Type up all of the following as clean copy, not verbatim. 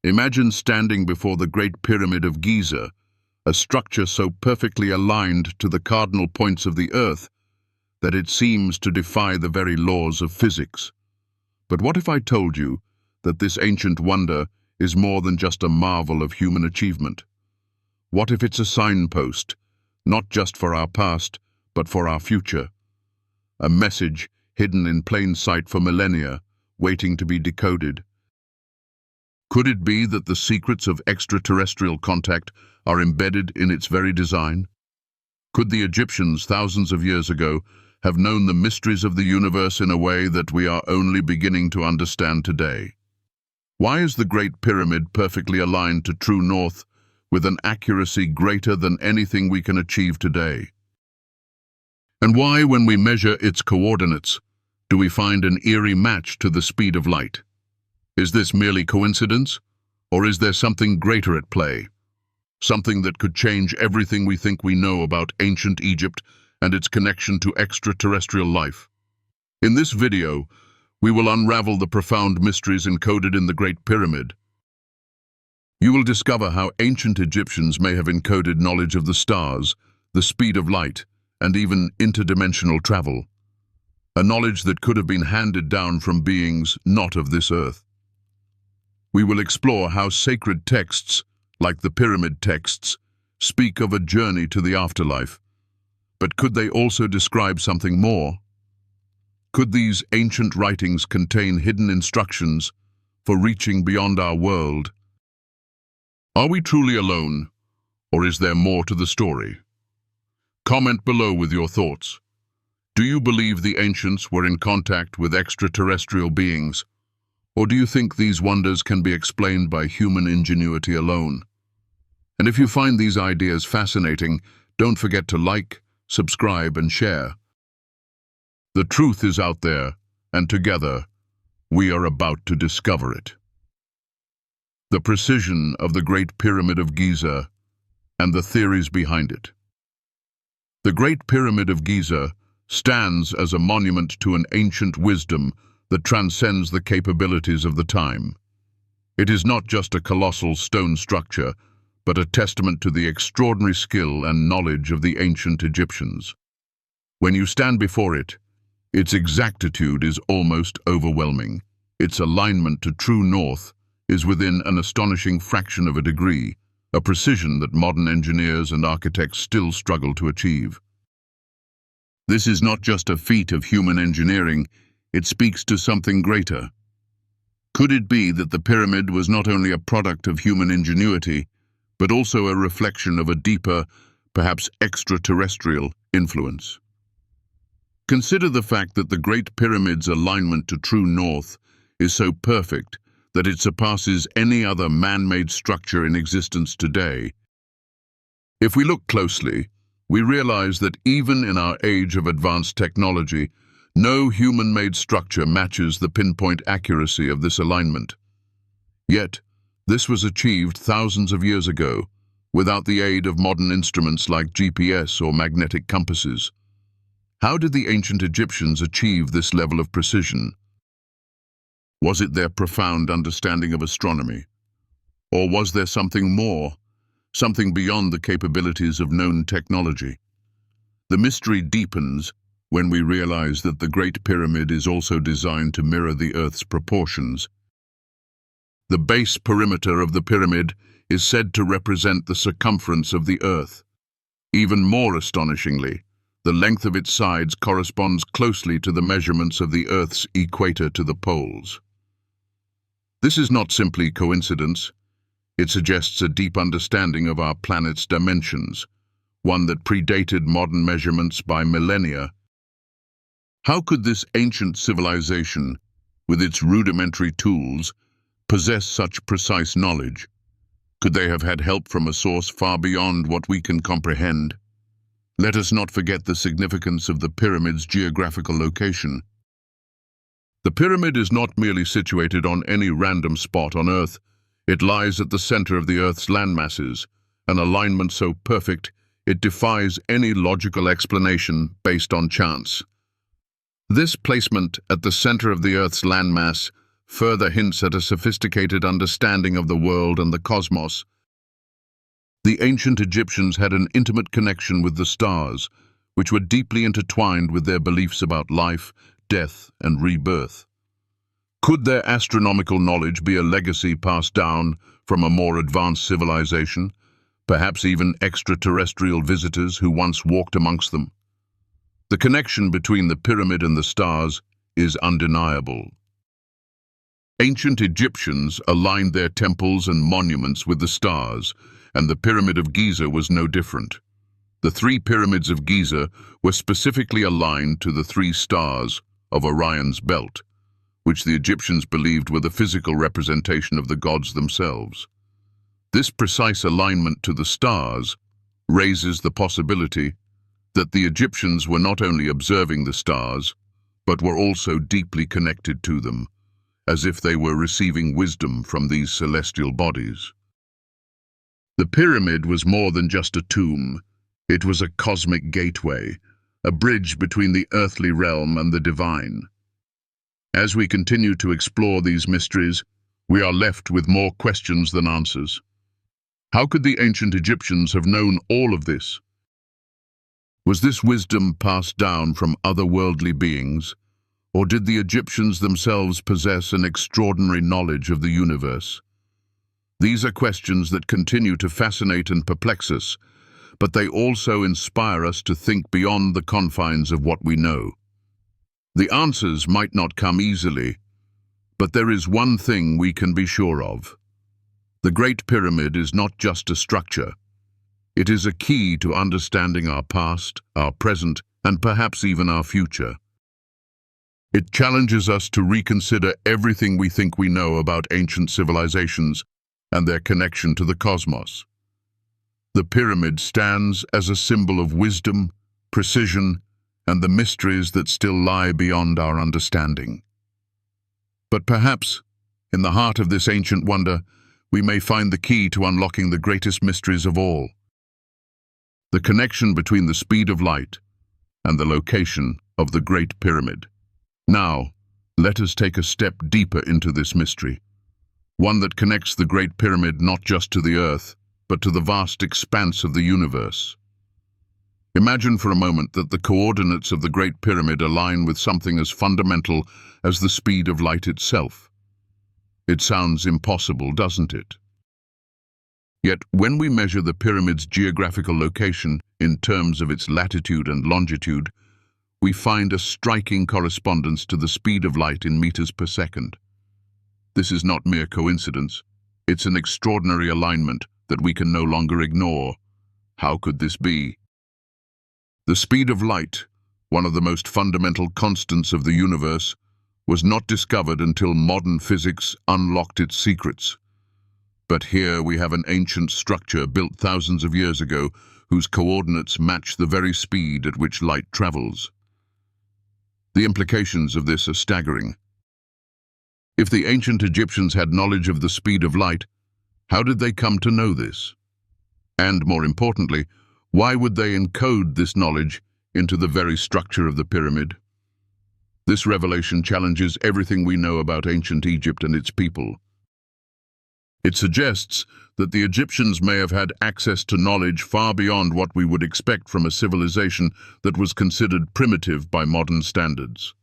Imagine standing before the Great Pyramid of Giza, a structure so perfectly aligned to the cardinal points of the Earth that it seems to defy the very laws of physics. But what if I told you that this ancient wonder is more than just a marvel of human achievement? What if it's a signpost, not just for our past, but for our future? A message hidden in plain sight for millennia, waiting to be decoded. Could it be that the secrets of extraterrestrial contact are embedded in its very design? Could the Egyptians thousands of years ago have known the mysteries of the universe in a way that we are only beginning to understand today? Why is the Great Pyramid perfectly aligned to true north with an accuracy greater than anything we can achieve today? And why, when we measure its coordinates, do we find an eerie match to the speed of light? Is this merely coincidence, or is there something greater at play? Something that could change everything we think we know about ancient Egypt and its connection to extraterrestrial life? In this video, we will unravel the profound mysteries encoded in the Great Pyramid. You will discover how ancient Egyptians may have encoded knowledge of the stars, the speed of light, and even interdimensional travel. A knowledge that could have been handed down from beings not of this earth. We will explore how sacred texts, like the pyramid texts, speak of a journey to the afterlife. But could they also describe something more? Could these ancient writings contain hidden instructions for reaching beyond our world? Are we truly alone, or is there more to the story? Comment below with your thoughts. Do you believe the ancients were in contact with extraterrestrial beings? Or do you think these wonders can be explained by human ingenuity alone? And if you find these ideas fascinating, don't forget to like, subscribe, and share. The truth is out there, and together, we are about to discover it. The precision of the Great Pyramid of Giza and the theories behind it. The Great Pyramid of Giza stands as a monument to an ancient wisdom that transcends the capabilities of the time. It is not just a colossal stone structure, but a testament to the extraordinary skill and knowledge of the ancient Egyptians. When you stand before it, its exactitude is almost overwhelming. Its alignment to true north is within an astonishing fraction of a degree, a precision that modern engineers and architects still struggle to achieve. This is not just a feat of human engineering, it speaks to something greater. Could it be that the pyramid was not only a product of human ingenuity, but also a reflection of a deeper, perhaps extraterrestrial, influence? Consider the fact that the Great Pyramid's alignment to true north is so perfect that it surpasses any other man-made structure in existence today. If we look closely, we realize that even in our age of advanced technology, no human-made structure matches the pinpoint accuracy of this alignment. Yet, this was achieved thousands of years ago, without the aid of modern instruments like GPS or magnetic compasses. How did the ancient Egyptians achieve this level of precision? Was it their profound understanding of astronomy? Or was there something more, something beyond the capabilities of known technology? The mystery deepens when we realize that the Great Pyramid is also designed to mirror the Earth's proportions. The base perimeter of the pyramid is said to represent the circumference of the Earth. Even more astonishingly, the length of its sides corresponds closely to the measurements of the Earth's equator to the poles. This is not simply coincidence. It suggests a deep understanding of our planet's dimensions, one that predated modern measurements by millennia. How could this ancient civilization, with its rudimentary tools, possess such precise knowledge? Could they have had help from a source far beyond what we can comprehend? Let us not forget the significance of the pyramid's geographical location. The pyramid is not merely situated on any random spot on Earth. It lies at the center of the Earth's landmasses, an alignment so perfect it defies any logical explanation based on chance. This placement at the center of the Earth's landmass further hints at a sophisticated understanding of the world and the cosmos. The ancient Egyptians had an intimate connection with the stars, which were deeply intertwined with their beliefs about life, death, and rebirth. Could their astronomical knowledge be a legacy passed down from a more advanced civilization, perhaps even extraterrestrial visitors who once walked amongst them? The connection between the pyramid and the stars is undeniable. Ancient Egyptians aligned their temples and monuments with the stars, and the Pyramid of Giza was no different. The three pyramids of Giza were specifically aligned to the three stars of Orion's belt, which the Egyptians believed were the physical representation of the gods themselves. This precise alignment to the stars raises the possibility that the Egyptians were not only observing the stars, but were also deeply connected to them, as if they were receiving wisdom from these celestial bodies. The pyramid was more than just a tomb. It was a cosmic gateway, a bridge between the earthly realm and the divine. As we continue to explore these mysteries, we are left with more questions than answers. How could the ancient Egyptians have known all of this? Was this wisdom passed down from otherworldly beings, or did the Egyptians themselves possess an extraordinary knowledge of the universe? These are questions that continue to fascinate and perplex us, but they also inspire us to think beyond the confines of what we know. The answers might not come easily, but there is one thing we can be sure of. The Great Pyramid is not just a structure. It is a key to understanding our past, our present, and perhaps even our future. It challenges us to reconsider everything we think we know about ancient civilizations and their connection to the cosmos. The pyramid stands as a symbol of wisdom, precision, and the mysteries that still lie beyond our understanding. But perhaps, in the heart of this ancient wonder, we may find the key to unlocking the greatest mysteries of all: the connection between the speed of light and the location of the Great Pyramid. Now, let us take a step deeper into this mystery, one that connects the Great Pyramid not just to the Earth, but to the vast expanse of the universe. Imagine for a moment that the coordinates of the Great Pyramid align with something as fundamental as the speed of light itself. It sounds impossible, doesn't it? Yet, when we measure the pyramid's geographical location in terms of its latitude and longitude, we find a striking correspondence to the speed of light in meters per second. This is not mere coincidence. It's an extraordinary alignment that we can no longer ignore. How could this be? The speed of light, one of the most fundamental constants of the universe, was not discovered until modern physics unlocked its secrets. But here we have an ancient structure built thousands of years ago whose coordinates match the very speed at which light travels. The implications of this are staggering. If the ancient Egyptians had knowledge of the speed of light, how did they come to know this? And more importantly, why would they encode this knowledge into the very structure of the pyramid? This revelation challenges everything we know about ancient Egypt and its people. It suggests that the Egyptians may have had access to knowledge far beyond what we would expect from a civilization that was considered primitive by modern standards.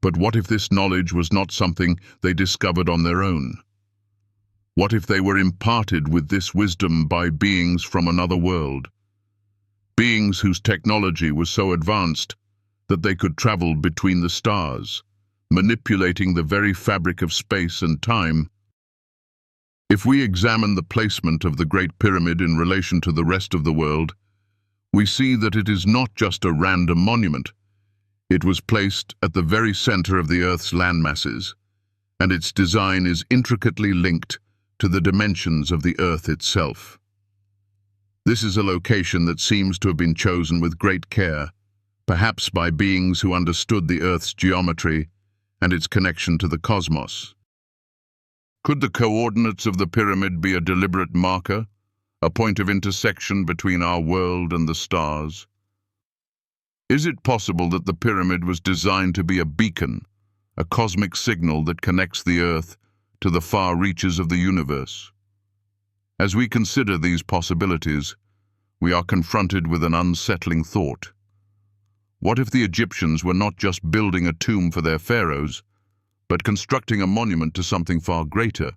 But what if this knowledge was not something they discovered on their own? What if they were imparted with this wisdom by beings from another world? Beings whose technology was so advanced that they could travel between the stars, manipulating the very fabric of space and time. If we examine the placement of the Great Pyramid in relation to the rest of the world, we see that it is not just a random monument. It was placed at the very center of the Earth's landmasses, and its design is intricately linked to the dimensions of the Earth itself. This is a location that seems to have been chosen with great care, perhaps by beings who understood the Earth's geometry and its connection to the cosmos. Could the coordinates of the pyramid be a deliberate marker, a point of intersection between our world and the stars? Is it possible that the pyramid was designed to be a beacon, a cosmic signal that connects the Earth to the far reaches of the universe. As we consider these possibilities, we are confronted with an unsettling thought. What if the Egyptians were not just building a tomb for their pharaohs, but constructing a monument to something far greater?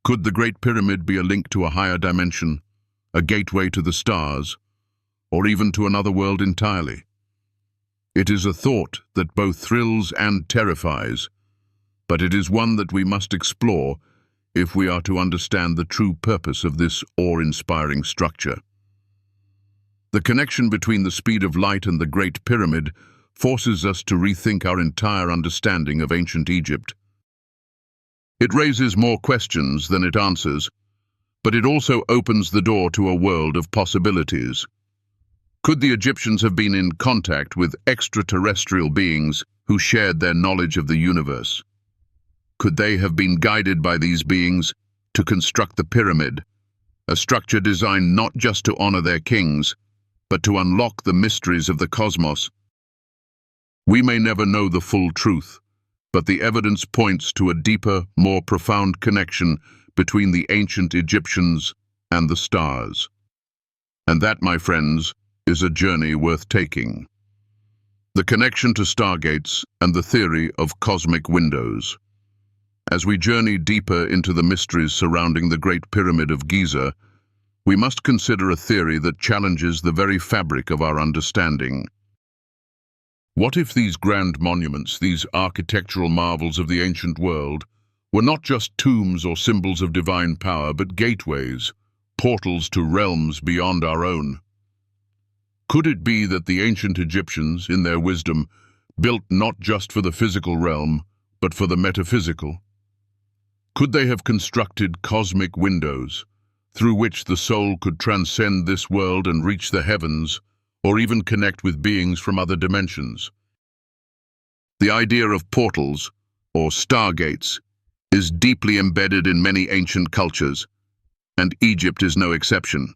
Could the Great Pyramid be a link to a higher dimension, a gateway to the stars, or even to another world entirely? It is a thought that both thrills and terrifies, but it is one that we must explore if we are to understand the true purpose of this awe-inspiring structure. The connection between the speed of light and the Great Pyramid forces us to rethink our entire understanding of ancient Egypt. It raises more questions than it answers, but it also opens the door to a world of possibilities. Could the Egyptians have been in contact with extraterrestrial beings who shared their knowledge of the universe? Could they have been guided by these beings to construct the pyramid, a structure designed not just to honor their kings, but to unlock the mysteries of the cosmos? We may never know the full truth, but the evidence points to a deeper, more profound connection between the ancient Egyptians and the stars. And that, my friends, is a journey worth taking. The connection to Stargates and the theory of cosmic windows. As we journey deeper into the mysteries surrounding the Great Pyramid of Giza, we must consider a theory that challenges the very fabric of our understanding. What if these grand monuments, these architectural marvels of the ancient world, were not just tombs or symbols of divine power, but gateways, portals to realms beyond our own? Could it be that the ancient Egyptians, in their wisdom, built not just for the physical realm, but for the metaphysical? Could they have constructed cosmic windows, through which the soul could transcend this world and reach the heavens, or even connect with beings from other dimensions? The idea of portals, or stargates, is deeply embedded in many ancient cultures, and Egypt is no exception.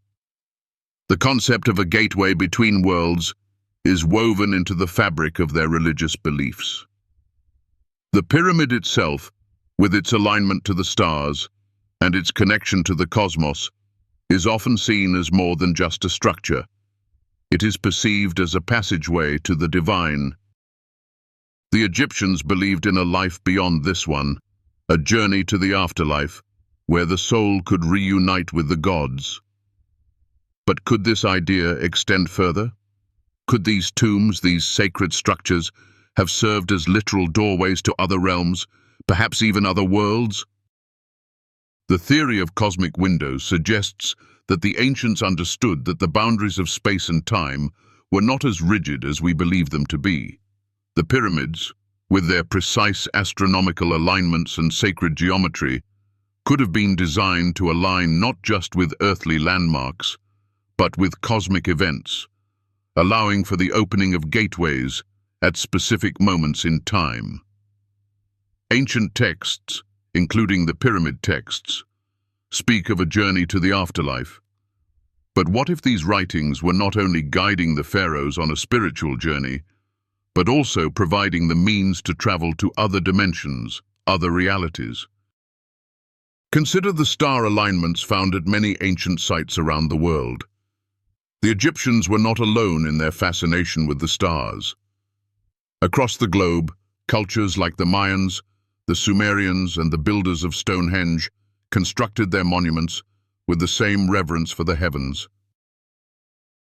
The concept of a gateway between worlds is woven into the fabric of their religious beliefs. The pyramid itself, with its alignment to the stars and its connection to the cosmos, is often seen as more than just a structure. It is perceived as a passageway to the divine. The Egyptians believed in a life beyond this one, a journey to the afterlife, where the soul could reunite with the gods. But could this idea extend further? Could these tombs, these sacred structures, have served as literal doorways to other realms, perhaps even other worlds? The theory of cosmic windows suggests that the ancients understood that the boundaries of space and time were not as rigid as we believe them to be. The pyramids, with their precise astronomical alignments and sacred geometry, could have been designed to align not just with earthly landmarks, but with cosmic events, allowing for the opening of gateways at specific moments in time. Ancient texts, including the pyramid texts, speak of a journey to the afterlife. But what if these writings were not only guiding the pharaohs on a spiritual journey, but also providing the means to travel to other dimensions, other realities? Consider the star alignments found at many ancient sites around the world. The Egyptians were not alone in their fascination with the stars. Across the globe, cultures like the Mayans, the Sumerians, and the builders of Stonehenge constructed their monuments with the same reverence for the heavens.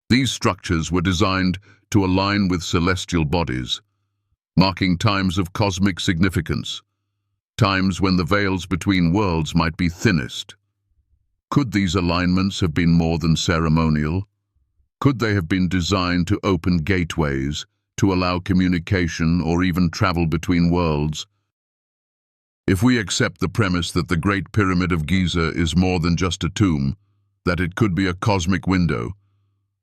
These structures were designed to align with celestial bodies, marking times of cosmic significance, times when the veils between worlds might be thinnest. Could these alignments have been more than ceremonial? Could they have been designed to open gateways, to allow communication or even travel between worlds? If we accept the premise that the Great Pyramid of Giza is more than just a tomb, that it could be a cosmic window,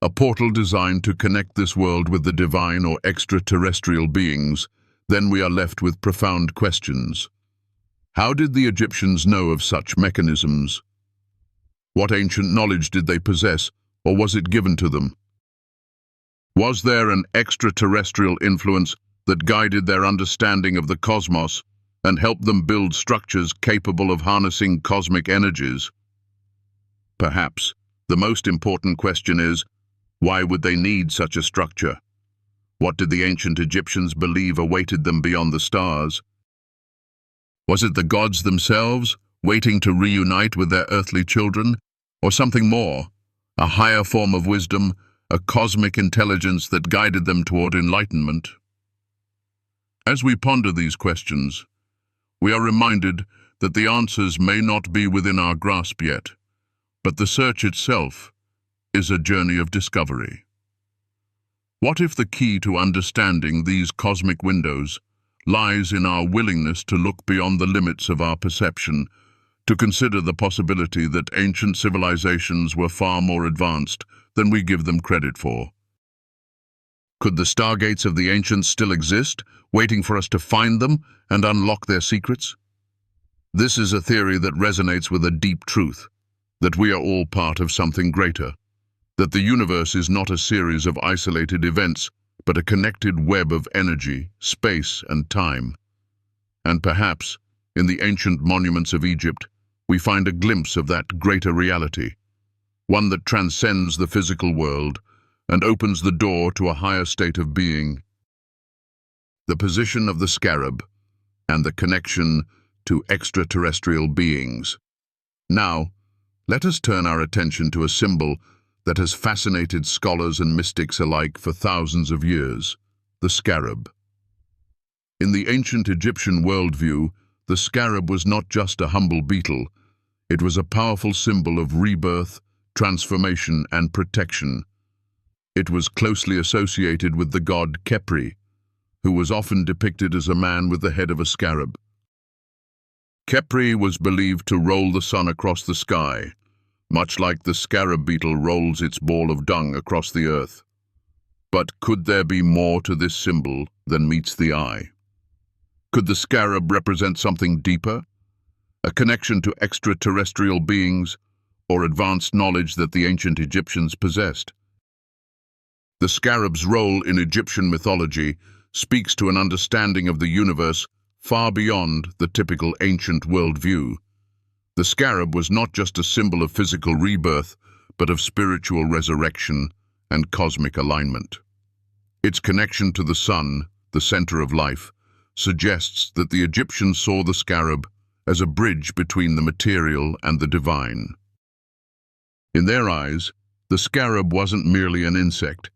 a portal designed to connect this world with the divine or extraterrestrial beings, then we are left with profound questions. How did the Egyptians know of such mechanisms? What ancient knowledge did they possess, or was it given to them? Was there an extraterrestrial influence that guided their understanding of the cosmos and helped them build structures capable of harnessing cosmic energies. Perhaps the most important question is, why would they need such a structure? What did the ancient Egyptians believe awaited them beyond the stars? Was it the gods themselves, waiting to reunite with their earthly children, or something more, a higher form of wisdom, a cosmic intelligence that guided them toward enlightenment? As we ponder these questions, we are reminded that the answers may not be within our grasp yet, but the search itself is a journey of discovery. What if the key to understanding these cosmic windows lies in our willingness to look beyond the limits of our perception, to consider the possibility that ancient civilizations were far more advanced than we give them credit for? Could the Stargates of the ancients still exist, waiting for us to find them and unlock their secrets? This is a theory that resonates with a deep truth, that we are all part of something greater, that the universe is not a series of isolated events, but a connected web of energy, space, and time. And perhaps, in the ancient monuments of Egypt, we find a glimpse of that greater reality, one that transcends the physical world and opens the door to a higher state of being. The position of the scarab and the connection to extraterrestrial beings. Now, let us turn our attention to a symbol that has fascinated scholars and mystics alike for thousands of years, the scarab. In the ancient Egyptian worldview, the scarab was not just a humble beetle, it was a powerful symbol of rebirth, transformation, and protection. It was closely associated with the god Khepri, who was often depicted as a man with the head of a scarab. Khepri was believed to roll the sun across the sky, much like the scarab beetle rolls its ball of dung across the earth. But could there be more to this symbol than meets the eye? Could the scarab represent something deeper? A connection to extraterrestrial beings, or advanced knowledge that the ancient Egyptians possessed? The scarab's role in Egyptian mythology speaks to an understanding of the universe far beyond the typical ancient worldview. The scarab was not just a symbol of physical rebirth, but of spiritual resurrection and cosmic alignment. Its connection to the sun, the center of life, suggests that the Egyptians saw the scarab as a bridge between the material and the divine. In their eyes, the scarab wasn't merely an insect.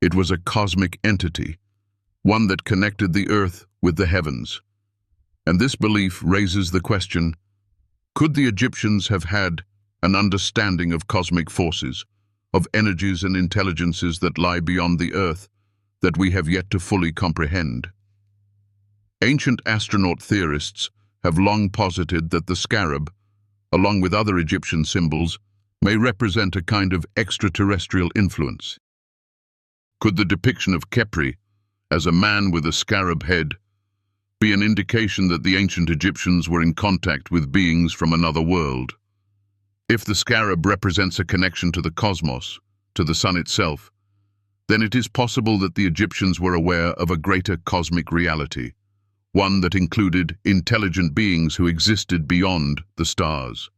It was a cosmic entity, one that connected the earth with the heavens. And this belief raises the question, could the Egyptians have had an understanding of cosmic forces, of energies and intelligences that lie beyond the earth, that we have yet to fully comprehend? Ancient astronaut theorists have long posited that the scarab, along with other Egyptian symbols, may represent a kind of extraterrestrial influence. Could the depiction of Khepri as a man with a scarab head be an indication that the ancient Egyptians were in contact with beings from another world? If the scarab represents a connection to the cosmos, to the sun itself, then it is possible that the Egyptians were aware of a greater cosmic reality, one that included intelligent beings who existed beyond the stars.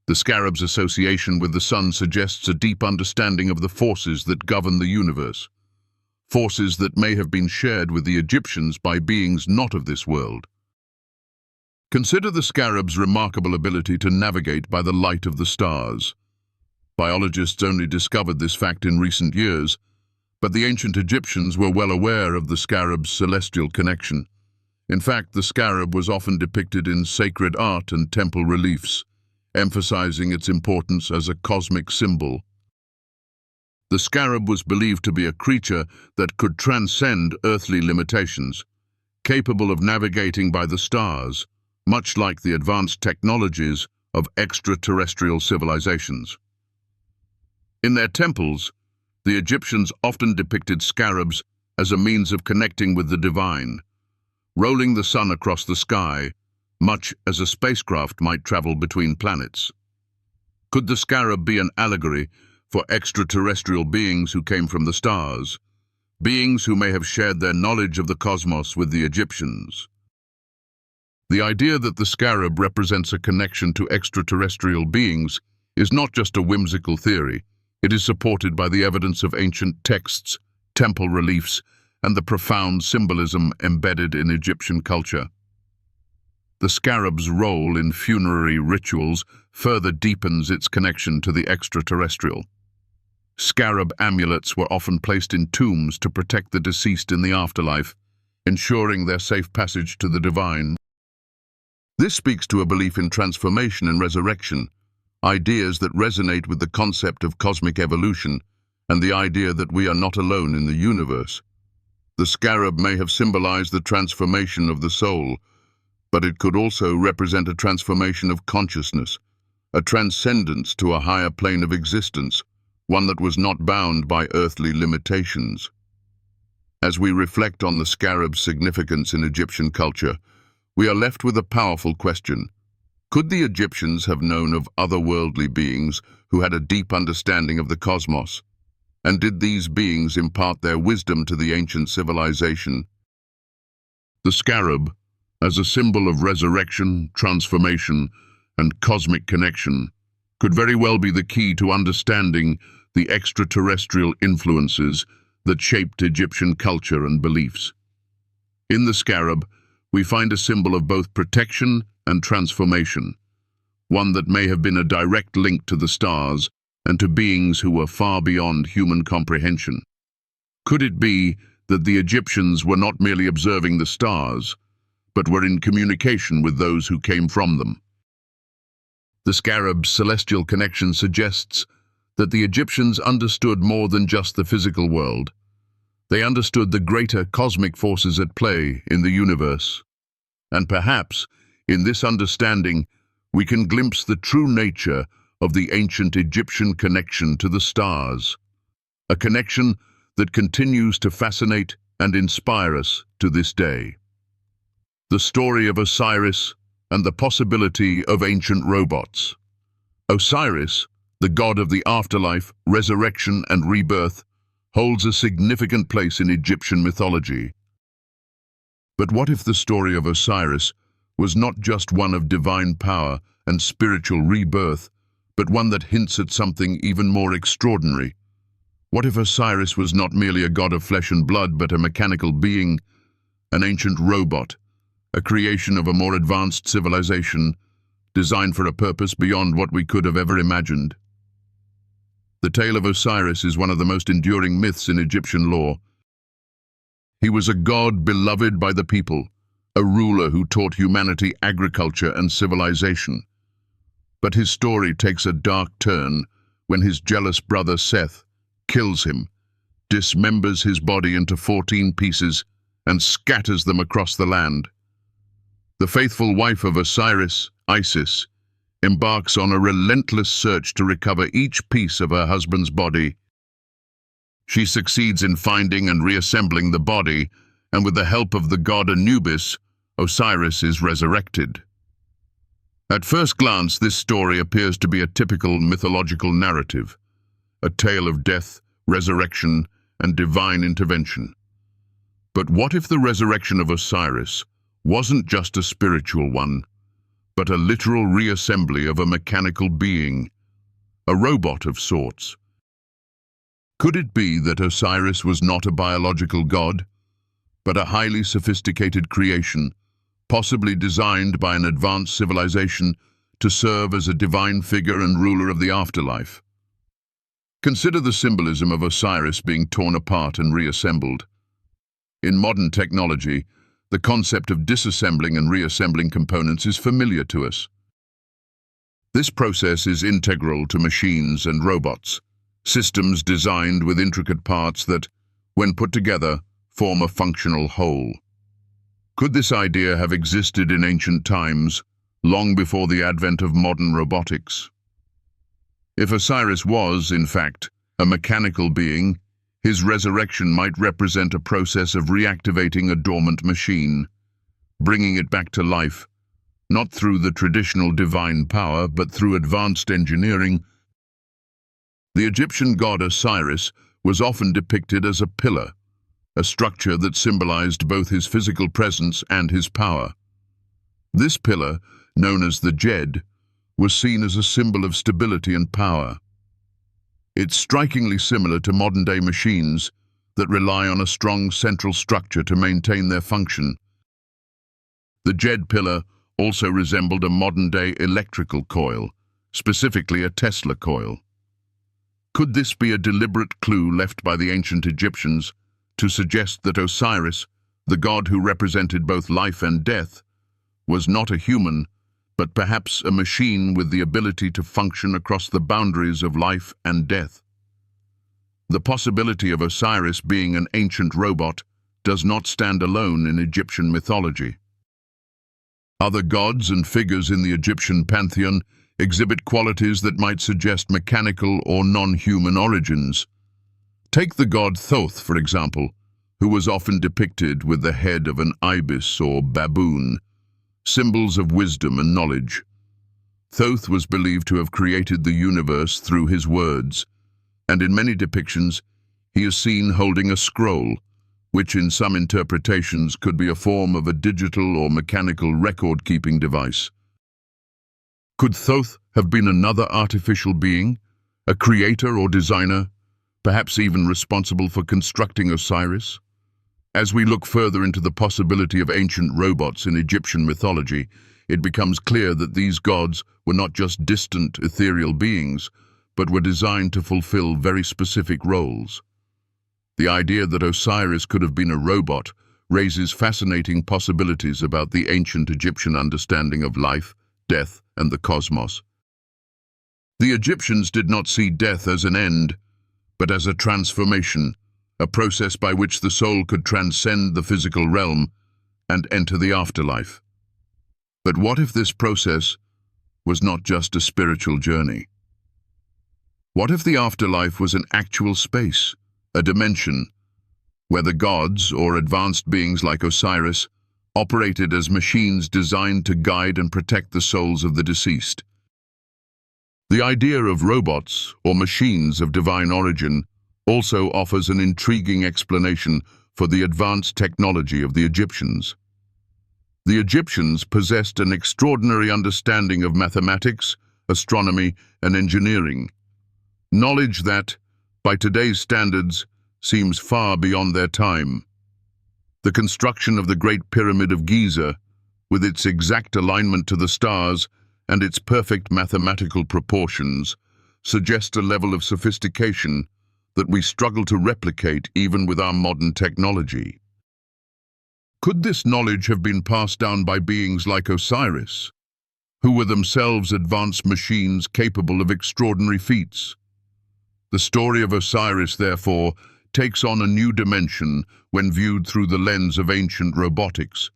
The scarab's association with the sun suggests a deep understanding of the forces that govern the universe, forces that may have been shared with the Egyptians by beings not of this world. Consider the scarab's remarkable ability to navigate by the light of the stars. Biologists only discovered this fact in recent years, but the ancient Egyptians were well aware of the scarab's celestial connection. In fact, the scarab was often depicted in sacred art and temple reliefs, emphasizing its importance as a cosmic symbol. The scarab was believed to be a creature that could transcend earthly limitations, capable of navigating by the stars, much like the advanced technologies of extraterrestrial civilizations. In their temples, the Egyptians often depicted scarabs as a means of connecting with the divine, rolling the sun across the sky, much as a spacecraft might travel between planets. Could the scarab be an allegory for extraterrestrial beings who came from the stars, beings who may have shared their knowledge of the cosmos with the Egyptians. The idea that the scarab represents a connection to extraterrestrial beings is not just a whimsical theory. It is supported by the evidence of ancient texts, temple reliefs, and the profound symbolism embedded in Egyptian culture. The scarab's role in funerary rituals further deepens its connection to the extraterrestrial. Scarab amulets were often placed in tombs to protect the deceased in the afterlife, ensuring their safe passage to the divine. This speaks to a belief in transformation and resurrection, ideas that resonate with the concept of cosmic evolution and the idea that we are not alone in the universe. The scarab may have symbolized the transformation of the soul, but it could also represent a transformation of consciousness, a transcendence to a higher plane of existence, one that was not bound by earthly limitations. As we reflect on the scarab's significance in Egyptian culture, we are left with a powerful question. Could the Egyptians have known of otherworldly beings who had a deep understanding of the cosmos? And did these beings impart their wisdom to the ancient civilization? The scarab, as a symbol of resurrection, transformation, and cosmic connection, could very well be the key to understanding the extraterrestrial influences that shaped Egyptian culture and beliefs. In the scarab, we find a symbol of both protection and transformation, one that may have been a direct link to the stars and to beings who were far beyond human comprehension. Could it be that the Egyptians were not merely observing the stars, but were in communication with those who came from them? The scarab's celestial connection suggests that the Egyptians understood more than just the physical world. They understood the greater cosmic forces at play in the universe. And perhaps, in this understanding, we can glimpse the true nature of the ancient Egyptian connection to the stars, a connection that continues to fascinate and inspire us to this day. The story of Osiris and the possibility of ancient robots. Osiris, the god of the afterlife, resurrection, and rebirth, holds a significant place in Egyptian mythology. But what if the story of Osiris was not just one of divine power and spiritual rebirth, but one that hints at something even more extraordinary? What if Osiris was not merely a god of flesh and blood, but a mechanical being, an ancient robot, a creation of a more advanced civilization, designed for a purpose beyond what we could have ever imagined? The tale of Osiris is one of the most enduring myths in Egyptian lore. He was a god beloved by the people, a ruler who taught humanity agriculture and civilization. But his story takes a dark turn when his jealous brother Seth kills him, dismembers his body into 14 pieces, and scatters them across the land. The faithful wife of Osiris, Isis, embarks on a relentless search to recover each piece of her husband's body. She succeeds in finding and reassembling the body, and with the help of the god Anubis, Osiris is resurrected. At first glance, this story appears to be a typical mythological narrative, a tale of death, resurrection, and divine intervention. But what if the resurrection of Osiris wasn't just a spiritual one, but a literal reassembly of a mechanical being, a robot of sorts? Could it be that Osiris was not a biological god, but a highly sophisticated creation, possibly designed by an advanced civilization to serve as a divine figure and ruler of the afterlife? Consider the symbolism of Osiris being torn apart and reassembled. In modern technology, the concept of disassembling and reassembling components is familiar to us. This process is integral to machines and robots, systems designed with intricate parts that, when put together, form a functional whole. Could this idea have existed in ancient times, long before the advent of modern robotics? If Osiris was, in fact, a mechanical being, his resurrection might represent a process of reactivating a dormant machine, bringing it back to life, not through the traditional divine power, but through advanced engineering. The Egyptian god Osiris was often depicted as a pillar, a structure that symbolized both his physical presence and his power. This pillar, known as the Jed, was seen as a symbol of stability and power. It's strikingly similar to modern-day machines that rely on a strong central structure to maintain their function. The Jed pillar also resembled a modern-day electrical coil, specifically a Tesla coil. Could this be a deliberate clue left by the ancient Egyptians to suggest that Osiris, the god who represented both life and death, was not a human, but perhaps a machine with the ability to function across the boundaries of life and death? The possibility of Osiris being an ancient robot does not stand alone in Egyptian mythology. Other gods and figures in the Egyptian pantheon exhibit qualities that might suggest mechanical or non-human origins. Take the god Thoth, for example, who was often depicted with the head of an ibis or baboon, symbols of wisdom and knowledge. Thoth was believed to have created the universe through his words, and in many depictions he is seen holding a scroll, which in some interpretations could be a form of a digital or mechanical record-keeping device. Could Thoth have been another artificial being, a creator or designer, perhaps even responsible for constructing Osiris? As we look further into the possibility of ancient robots in Egyptian mythology, it becomes clear that these gods were not just distant, ethereal beings, but were designed to fulfill very specific roles. The idea that Osiris could have been a robot raises fascinating possibilities about the ancient Egyptian understanding of life, death, and the cosmos. The Egyptians did not see death as an end, but as a transformation, a process by which the soul could transcend the physical realm and enter the afterlife. But what if this process was not just a spiritual journey? What if the afterlife was an actual space, a dimension, where the gods, or advanced beings like Osiris, operated as machines designed to guide and protect the souls of the deceased? The idea of robots, or machines of divine origin, also offers an intriguing explanation for the advanced technology of the Egyptians. The Egyptians possessed an extraordinary understanding of mathematics, astronomy, and engineering, knowledge that, by today's standards, seems far beyond their time. The construction of the Great Pyramid of Giza, with its exact alignment to the stars and its perfect mathematical proportions, suggests a level of sophistication that we struggle to replicate even with our modern technology. Could this knowledge have been passed down by beings like Osiris, who were themselves advanced machines capable of extraordinary feats? The story of Osiris, therefore, takes on a new dimension when viewed through the lens of ancient robotics.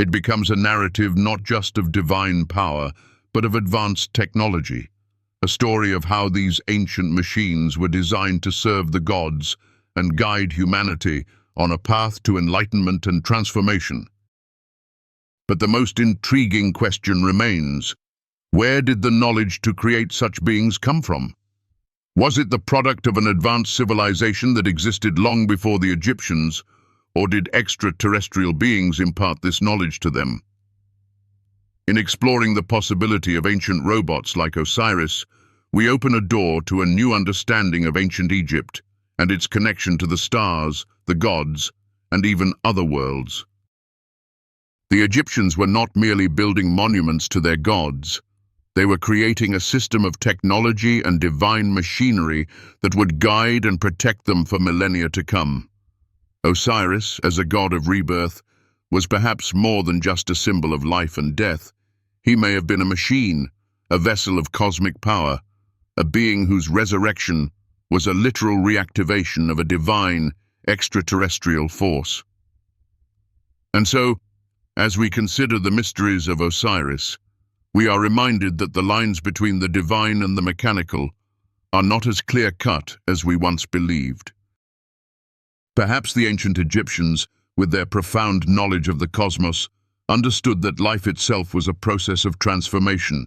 It becomes a narrative not just of divine power, but of advanced technology, a story of how these ancient machines were designed to serve the gods and guide humanity on a path to enlightenment and transformation. But the most intriguing question remains: where did the knowledge to create such beings come from? Was it the product of an advanced civilization that existed long before the Egyptians, or did extraterrestrial beings impart this knowledge to them? In exploring the possibility of ancient robots like Osiris, we open a door to a new understanding of ancient Egypt and its connection to the stars, the gods, and even other worlds. The Egyptians were not merely building monuments to their gods. They were creating a system of technology and divine machinery that would guide and protect them for millennia to come. Osiris, as a god of rebirth, was perhaps more than just a symbol of life and death. He may have been a machine, a vessel of cosmic power, a being whose resurrection was a literal reactivation of a divine, extraterrestrial force. And so, as we consider the mysteries of Osiris, we are reminded that the lines between the divine and the mechanical are not as clear-cut as we once believed. Perhaps the ancient Egyptians, with their profound knowledge of the cosmos, understood that life itself was a process of transformation,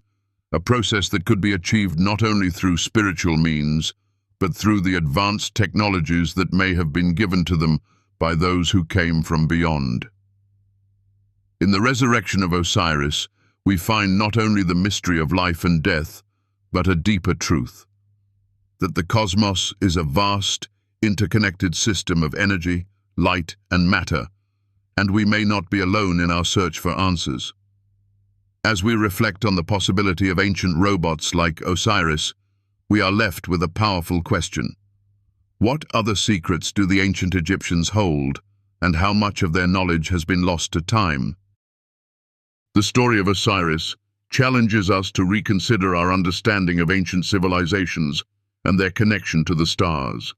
a process that could be achieved not only through spiritual means, but through the advanced technologies that may have been given to them by those who came from beyond. In the resurrection of Osiris, we find not only the mystery of life and death, but a deeper truth, that the cosmos is a vast, interconnected system of energy, light, and matter, and we may not be alone in our search for answers. As we reflect on the possibility of ancient robots like Osiris, we are left with a powerful question. What other secrets do the ancient Egyptians hold, and how much of their knowledge has been lost to time? The story of Osiris challenges us to reconsider our understanding of ancient civilizations and their connection to the stars.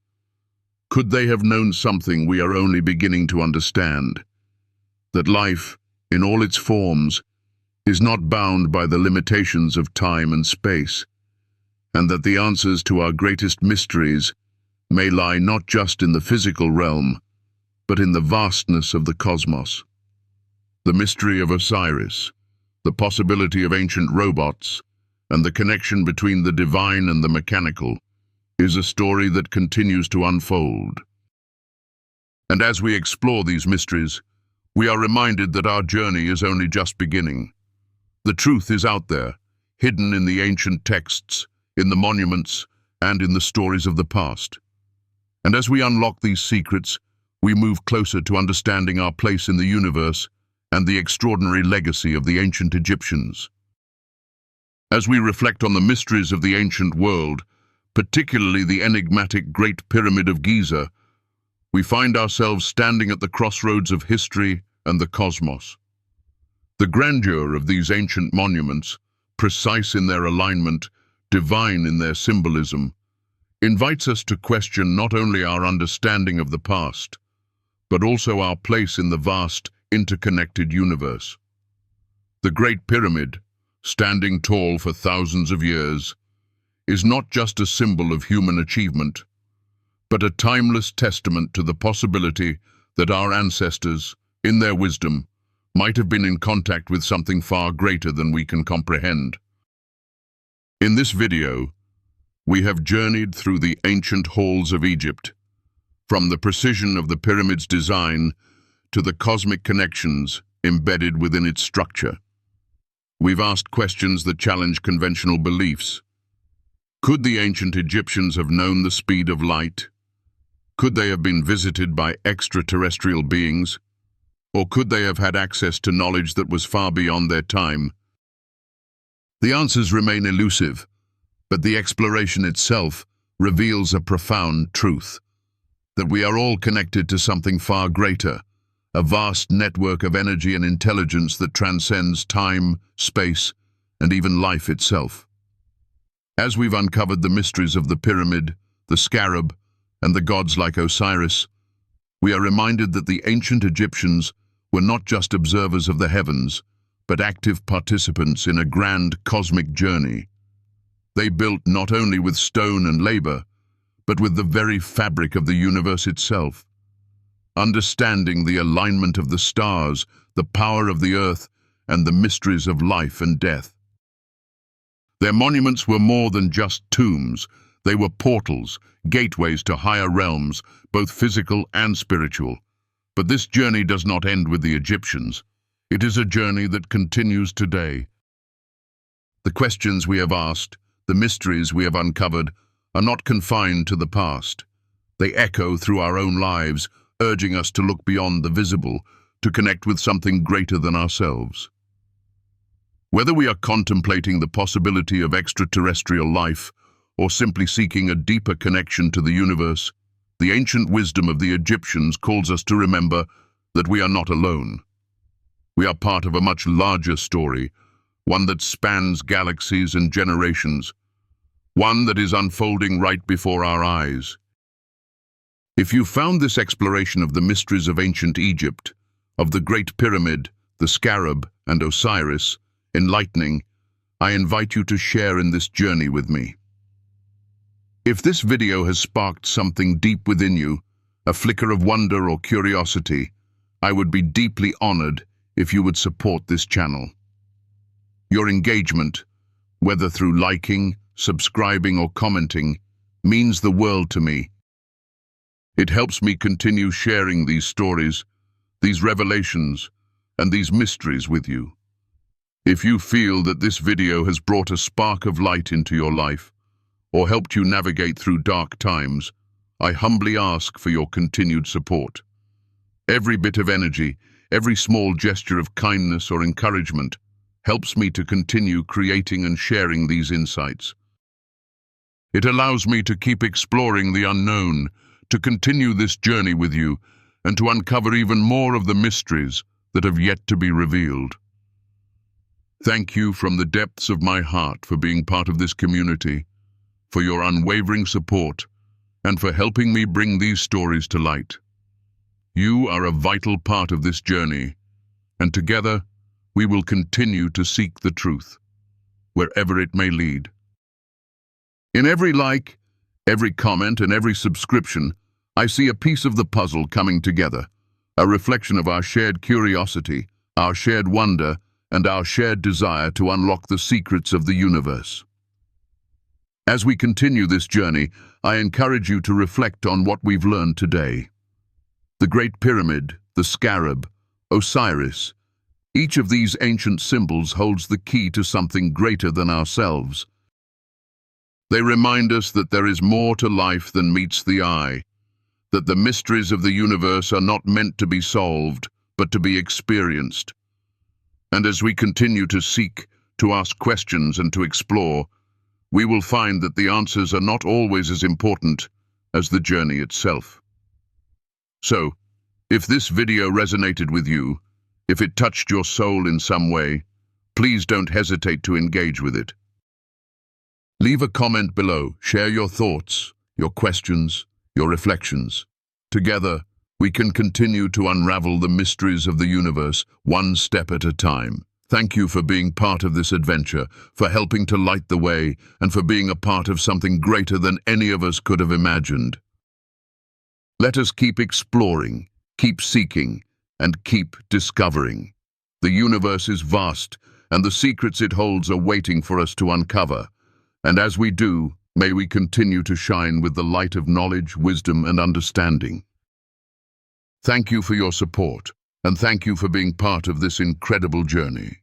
Could they have known something we are only beginning to understand? That life, in all its forms, is not bound by the limitations of time and space, and that the answers to our greatest mysteries may lie not just in the physical realm, but in the vastness of the cosmos. The mystery of Osiris, the possibility of ancient robots, and the connection between the divine and the mechanical is a story that continues to unfold. And as we explore these mysteries, we are reminded that our journey is only just beginning. The truth is out there, hidden in the ancient texts, in the monuments, and in the stories of the past. And as we unlock these secrets, we move closer to understanding our place in the universe and the extraordinary legacy of the ancient Egyptians. As we reflect on the mysteries of the ancient world, particularly the enigmatic Great Pyramid of Giza, we find ourselves standing at the crossroads of history and the cosmos. The grandeur of these ancient monuments, precise in their alignment, divine in their symbolism, invites us to question not only our understanding of the past, but also our place in the vast, interconnected universe. The Great Pyramid, standing tall for thousands of years, is not just a symbol of human achievement, but a timeless testament to the possibility that our ancestors, in their wisdom, might have been in contact with something far greater than we can comprehend. In this video, we have journeyed through the ancient halls of Egypt, from the precision of the pyramid's design to the cosmic connections embedded within its structure. We've asked questions that challenge conventional beliefs. Could the ancient Egyptians have known the speed of light? Could they have been visited by extraterrestrial beings? Or could they have had access to knowledge that was far beyond their time? The answers remain elusive, but the exploration itself reveals a profound truth, that we are all connected to something far greater, a vast network of energy and intelligence that transcends time, space, and even life itself. As we've uncovered the mysteries of the pyramid, the scarab, and the gods like Osiris, we are reminded that the ancient Egyptians were not just observers of the heavens, but active participants in a grand cosmic journey. They built not only with stone and labor, but with the very fabric of the universe itself. Understanding the alignment of the stars, the power of the earth, and the mysteries of life and death. Their monuments were more than just tombs. They were portals, gateways to higher realms, both physical and spiritual. But this journey does not end with the Egyptians. It is a journey that continues today. The questions we have asked, the mysteries we have uncovered, are not confined to the past. They echo through our own lives, urging us to look beyond the visible, to connect with something greater than ourselves. Whether we are contemplating the possibility of extraterrestrial life or simply seeking a deeper connection to the universe, the ancient wisdom of the Egyptians calls us to remember that we are not alone. We are part of a much larger story, one that spans galaxies and generations, one that is unfolding right before our eyes. If you found this exploration of the mysteries of ancient Egypt, of the Great Pyramid, the Scarab, and Osiris, enlightening, I invite you to share in this journey with me. If this video has sparked something deep within you, a flicker of wonder or curiosity, I would be deeply honored if you would support this channel. Your engagement, whether through liking, subscribing, or commenting, means the world to me. It helps me continue sharing these stories, these revelations, and these mysteries with you. If you feel that this video has brought a spark of light into your life, or helped you navigate through dark times, I humbly ask for your continued support. Every bit of energy, every small gesture of kindness or encouragement helps me to continue creating and sharing these insights. It allows me to keep exploring the unknown, to continue this journey with you, and to uncover even more of the mysteries that have yet to be revealed. Thank you from the depths of my heart for being part of this community, for your unwavering support, and for helping me bring these stories to light. You are a vital part of this journey, and together we will continue to seek the truth, wherever it may lead. In every like, every comment, and every subscription, I see a piece of the puzzle coming together, a reflection of our shared curiosity, our shared wonder, and our shared desire to unlock the secrets of the universe. As we continue this journey, I encourage you to reflect on what we've learned today. The Great Pyramid, the Scarab, Osiris, each of these ancient symbols holds the key to something greater than ourselves. They remind us that there is more to life than meets the eye, that the mysteries of the universe are not meant to be solved, but to be experienced. And as we continue to seek, to ask questions and to explore, we will find that the answers are not always as important as the journey itself. So, if this video resonated with you, if it touched your soul in some way, please don't hesitate to engage with it. Leave a comment below, share your thoughts, your questions, your reflections. Together, we can continue to unravel the mysteries of the universe, one step at a time. Thank you for being part of this adventure, for helping to light the way, and for being a part of something greater than any of us could have imagined. Let us keep exploring, keep seeking, and keep discovering. The universe is vast, and the secrets it holds are waiting for us to uncover. And as we do, may we continue to shine with the light of knowledge, wisdom, and understanding. Thank you for your support, and thank you for being part of this incredible journey.